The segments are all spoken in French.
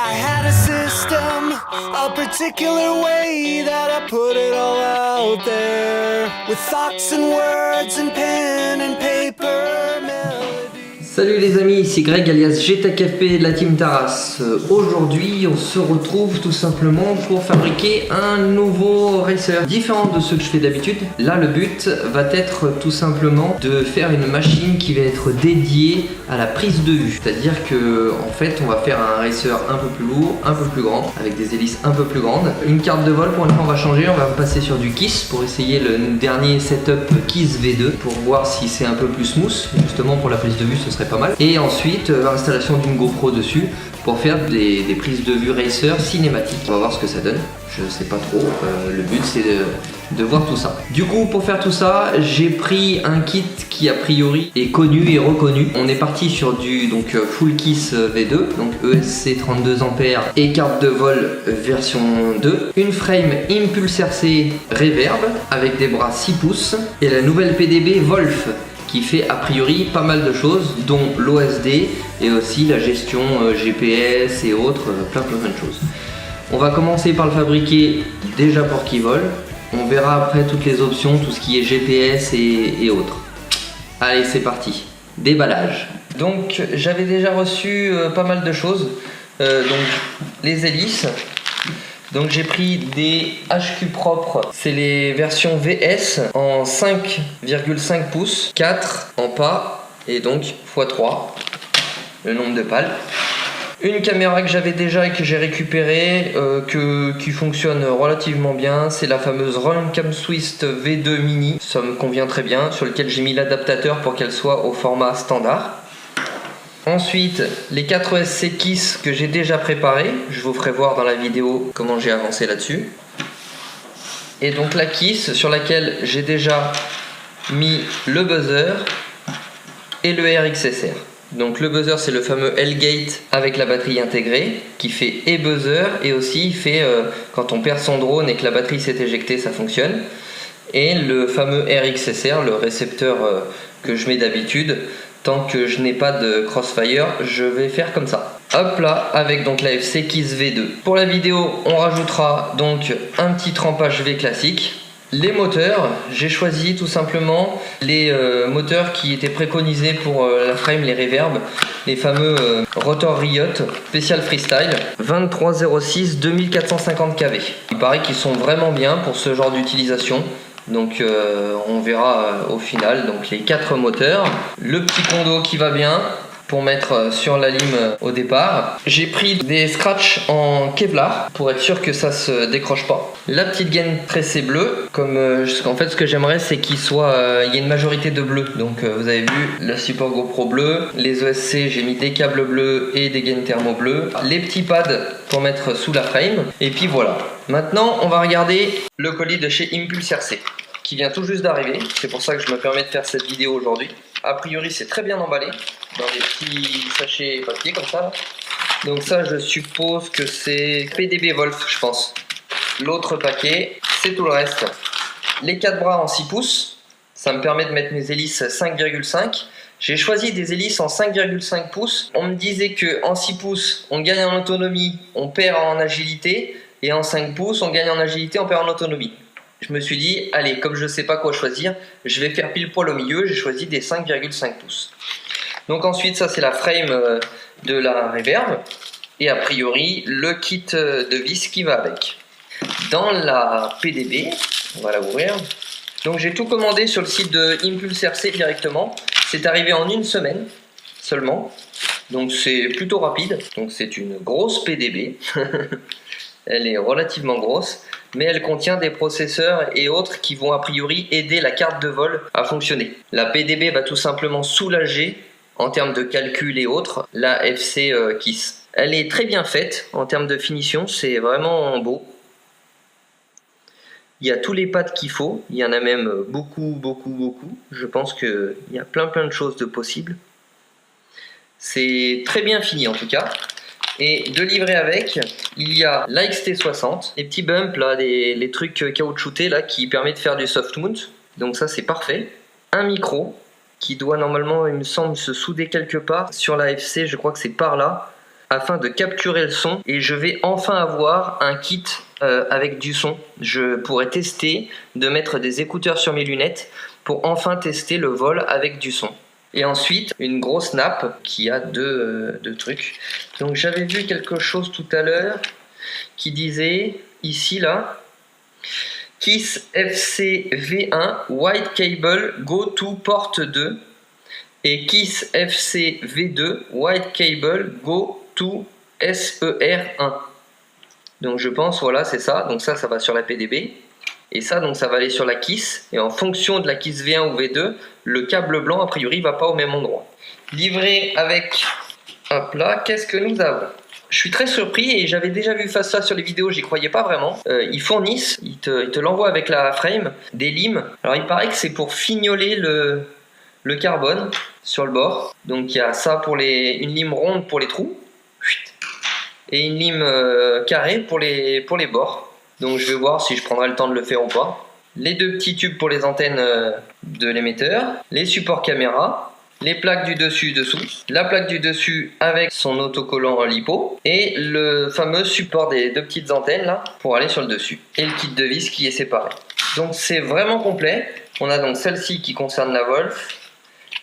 I had a system, a particular way that I put it all out there, with thoughts and words and pen and paper melodies. Salut les amis, ici Greg alias GTKFP de la Team Taras. Aujourd'hui on se retrouve tout simplement pour fabriquer un nouveau racer différent de ce que je fais d'habitude. Là le but va être tout simplement de faire une machine qui va être dédiée à la prise de vue. C'est-à-dire que en fait on va faire un racer un peu plus lourd, un peu plus grand, avec des hélices un peu plus grandes. Une carte de vol pour une fois on va changer, on va passer sur du KISS pour essayer le dernier setup KISS V2 pour voir si c'est un peu plus smooth. Justement pour la prise de vue ce serait pas mal. Et ensuite l'installation d'une GoPro dessus pour faire des prises de vue racer cinématiques. On va voir ce que ça donne, je sais pas trop, le but c'est de voir tout ça. Du coup pour faire tout ça j'ai pris un kit qui a priori est connu et reconnu. On est parti sur du full KISS V2, donc ESC 32 ampères et carte de vol version 2. Une frame Impulse RC Reverb avec des bras 6 pouces et la nouvelle PDB Wolf qui fait a priori pas mal de choses, dont l'OSD et aussi la gestion GPS et autres, plein de choses. On va commencer par le fabriquer déjà pour qu'il vole. On verra après toutes les options, tout ce qui est GPS et autres. Allez, c'est parti. Déballage. Donc j'avais déjà reçu pas mal de choses. Donc les hélices. Donc j'ai pris des HQ propres, c'est les versions VS en 5,5 pouces, 4 en pas et donc x3, le nombre de pales. Une caméra que j'avais déjà et que j'ai récupérée, qui fonctionne relativement bien, c'est la fameuse Runcam Swift V2 Mini, ça me convient très bien, sur lequel j'ai mis l'adaptateur pour qu'elle soit au format standard. Ensuite, les 4 SC KISS que j'ai déjà préparés, je vous ferai voir dans la vidéo comment j'ai avancé là-dessus. Et donc la KISS sur laquelle j'ai déjà mis le buzzer et le RXSR. Donc le buzzer c'est le fameux L-Gate avec la batterie intégrée qui fait et buzzer et aussi il fait quand on perd son drone et que la batterie s'est éjectée, ça fonctionne. Et le fameux RXSR, le récepteur que je mets d'habitude. Tant que je n'ai pas de crossfire, je vais faire comme ça. Hop là, avec donc la FC KISS V2. Pour la vidéo, on rajoutera donc un petit trempage V classique. Les moteurs, j'ai choisi tout simplement les moteurs qui étaient préconisés pour la frame, les reverb, les fameux Rotor Riot Special Freestyle 2306 2450 kV. Il paraît qu'ils sont vraiment bien pour ce genre d'utilisation. Donc on verra au final donc les 4 moteurs, le petit condo qui va bien pour mettre sur la lime au départ. J'ai pris des scratchs en Kevlar pour être sûr que ça se décroche pas. La petite gaine tressée bleue, comme en fait ce que j'aimerais c'est qu'il soit il y a une majorité de bleu. Donc vous avez vu le support GoPro bleu, les ESC j'ai mis des câbles bleus et des gaines thermo bleues, les petits pads pour mettre sous la frame et puis voilà. Maintenant on va regarder le colis de chez Impulse RC qui vient tout juste d'arriver, c'est pour ça que je me permets de faire cette vidéo aujourd'hui. A priori c'est très bien emballé dans des petits sachets papier comme ça. Donc ça je suppose que c'est PDB Wolf je pense. L'autre paquet c'est tout le reste. Les 4 bras en 6 pouces, ça me permet de mettre mes hélices 5,5. J'ai choisi des hélices en 5,5 pouces. On me disait qu'en 6 pouces on gagne en autonomie, on perd en agilité. Et en 5 pouces on gagne en agilité, on perd en autonomie. Je me suis dit, allez, comme je ne sais pas quoi choisir, je vais faire pile poil au milieu, j'ai choisi des 5,5 pouces. Donc ensuite, ça c'est la frame de la Reverb, et a priori, le kit de vis qui va avec. Dans la PDB, on va la ouvrir. Donc j'ai tout commandé sur le site de Impulse RC directement. C'est arrivé en une semaine seulement, donc c'est plutôt rapide. Donc c'est une grosse PDB, elle est relativement grosse. Mais elle contient des processeurs et autres qui vont a priori aider la carte de vol à fonctionner. La PDB va tout simplement soulager en termes de calcul et autres la FC KISS. Elle est très bien faite en termes de finition, c'est vraiment beau. Il y a tous les pads qu'il faut, il y en a même beaucoup. Je pense qu'il y a plein de choses de possibles. C'est très bien fini en tout cas. Et de livrer avec, il y a l'AXT60, les petits bumps là, les trucs caoutchoutés là qui permettent de faire du soft mount. Donc ça c'est parfait. Un micro qui doit normalement, il me semble, se souder quelque part sur la FC, je crois que c'est par là. afin de capturer le son et je vais enfin avoir un kit avec du son. Je pourrais tester de mettre des écouteurs sur mes lunettes pour enfin tester le vol avec du son. Et ensuite, une grosse nappe qui a deux trucs. Donc j'avais vu quelque chose tout à l'heure qui disait, ici là, KISS FC V1 White Cable Go to Port 2 et KISS FC V2 White Cable Go to SER1. Donc je pense, voilà, c'est ça. Donc ça va sur la PDB. Et ça, donc ça va aller sur la KISS. Et en fonction de la KISS V1 ou V2, le câble blanc, a priori, va pas au même endroit. Livré avec, hop là, qu'est-ce que nous avons? Je suis très surpris et j'avais déjà vu ça sur les vidéos, j'y croyais pas vraiment. Ils fournissent, ils te l'envoient avec la frame, des limes. Alors il paraît que c'est pour fignoler le carbone sur le bord. Donc il y a ça pour une lime ronde pour les trous et une lime carrée pour les bords. Donc je vais voir si je prendrai le temps de le faire ou pas. Les deux petits tubes pour les antennes de l'émetteur, les supports caméra, les plaques du dessus-dessous, la plaque du dessus avec son autocollant lipo et le fameux support des deux petites antennes là pour aller sur le dessus et le kit de vis qui est séparé. Donc c'est vraiment complet. On a donc celle-ci qui concerne la Wolf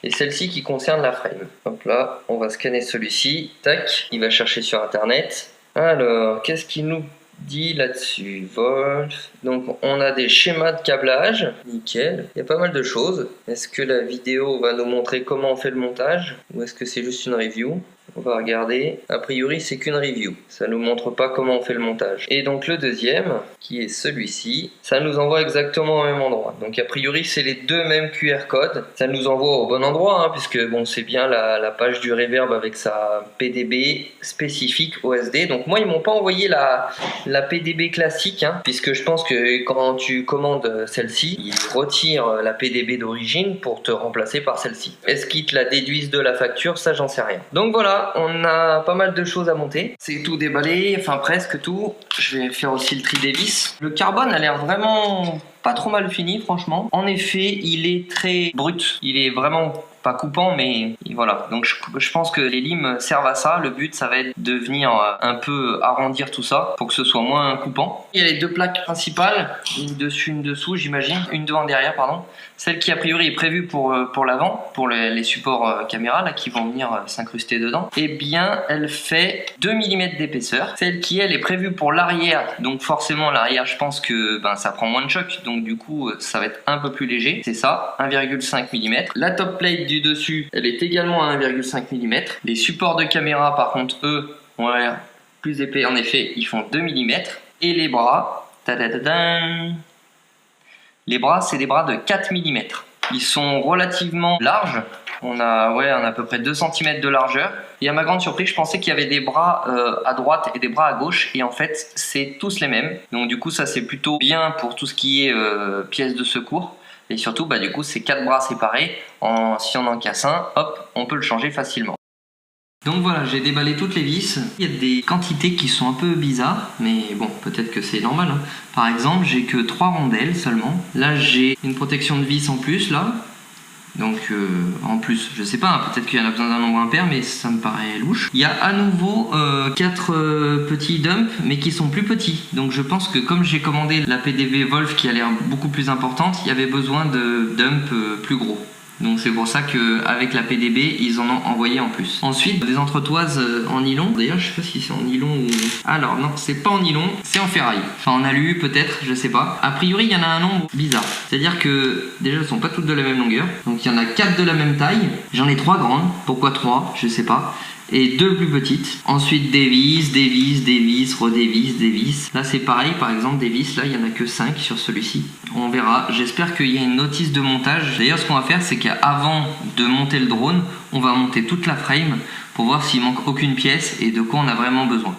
et celle-ci qui concerne la frame. Hop là, on va scanner celui-ci, tac, il va chercher sur internet. Alors, qu'est-ce qu'il nous dit là-dessus? Wolf. Donc on a des schémas de câblage, nickel. Il y a pas mal de choses. Est-ce que la vidéo va nous montrer comment on fait le montage ou est-ce que c'est juste une review? On va regarder. A priori c'est qu'une review, ça nous montre pas comment on fait le montage. Et donc le deuxième, qui est celui-ci, ça nous envoie exactement au même endroit. Donc a priori c'est les deux mêmes QR codes. Ça nous envoie au bon endroit, hein, puisque bon, c'est bien la page du Reverb avec sa PDB spécifique OSD. Donc moi ils m'ont pas envoyé la PDB classique, hein, puisque je pense que quand tu commandes celle-ci, ils retirent la PDB d'origine pour te remplacer par celle-ci. Est-ce qu'ils te la déduisent de la facture? Ça j'en sais rien. Donc voilà, on a pas mal de choses à monter. C'est tout déballé, enfin presque tout. Je vais faire aussi le tri des vis. Le carbone a l'air vraiment pas trop mal fini, franchement. En effet, il est très brut. Il est vraiment pas coupant, mais voilà. Donc je pense que les limes servent à ça. Le but, ça va être de venir un peu arrondir tout ça pour que ce soit moins coupant. Il y a les deux plaques principales, une dessus, une dessous, j'imagine. Une devant, derrière, pardon. Celle qui a priori est prévue pour l'avant, pour les supports caméra là, qui vont venir s'incruster dedans. Eh bien, elle fait 2 mm d'épaisseur. Celle qui, elle, est prévue pour l'arrière. Donc forcément, l'arrière, je pense que ça prend moins de choc. Donc du coup, ça va être un peu plus léger. C'est ça, 1,5 mm. La top plate du dessus, elle est également à 1,5 mm. Les supports de caméra, par contre, eux, ont l'air plus épais. En effet, ils font 2 mm. Et les bras, tadadadam. Les bras, c'est des bras de 4 mm. Ils sont relativement larges. On a à peu près 2 cm de largeur. Et à ma grande surprise, je pensais qu'il y avait des bras à droite et des bras à gauche. Et en fait, c'est tous les mêmes. Donc du coup, ça c'est plutôt bien pour tout ce qui est pièces de secours. Et surtout, du coup, c'est 4 bras séparés. Si on en casse un, hop, on peut le changer facilement. Donc voilà, j'ai déballé toutes les vis. Il y a des quantités qui sont un peu bizarres, mais bon, peut-être que c'est normal, hein. Par exemple, j'ai que 3 rondelles seulement. Là, j'ai une protection de vis en plus, là. Donc, en plus, je sais pas, hein, peut-être qu'il y en a besoin d'un nombre impair, mais ça me paraît louche. Il y a à nouveau 4 petits dumps, mais qui sont plus petits. Donc je pense que comme j'ai commandé la PDB Wolf qui a l'air beaucoup plus importante, il y avait besoin de dumps plus gros. Donc c'est pour ça qu'avec la PDB, ils en ont envoyé en plus. Ensuite, des entretoises en nylon. D'ailleurs, je sais pas si c'est en nylon ou... Alors non, c'est pas en nylon, c'est en ferraille. Enfin en alu peut-être, je sais pas. A priori, il y en a un nombre bizarre. C'est-à-dire que déjà, elles sont pas toutes de la même longueur. Donc il y en a 4 de la même taille. J'en ai 3 grandes. Pourquoi 3? Je sais pas. Et 2 plus petites. Ensuite des vis, des vis, des vis, des vis, des vis. Là c'est pareil, par exemple des vis, là il n'y en a que 5 sur celui-ci. On verra, j'espère qu'il y a une notice de montage. D'ailleurs ce qu'on va faire c'est qu'avant de monter le drone, on va monter toute la frame pour voir s'il manque aucune pièce et de quoi on a vraiment besoin.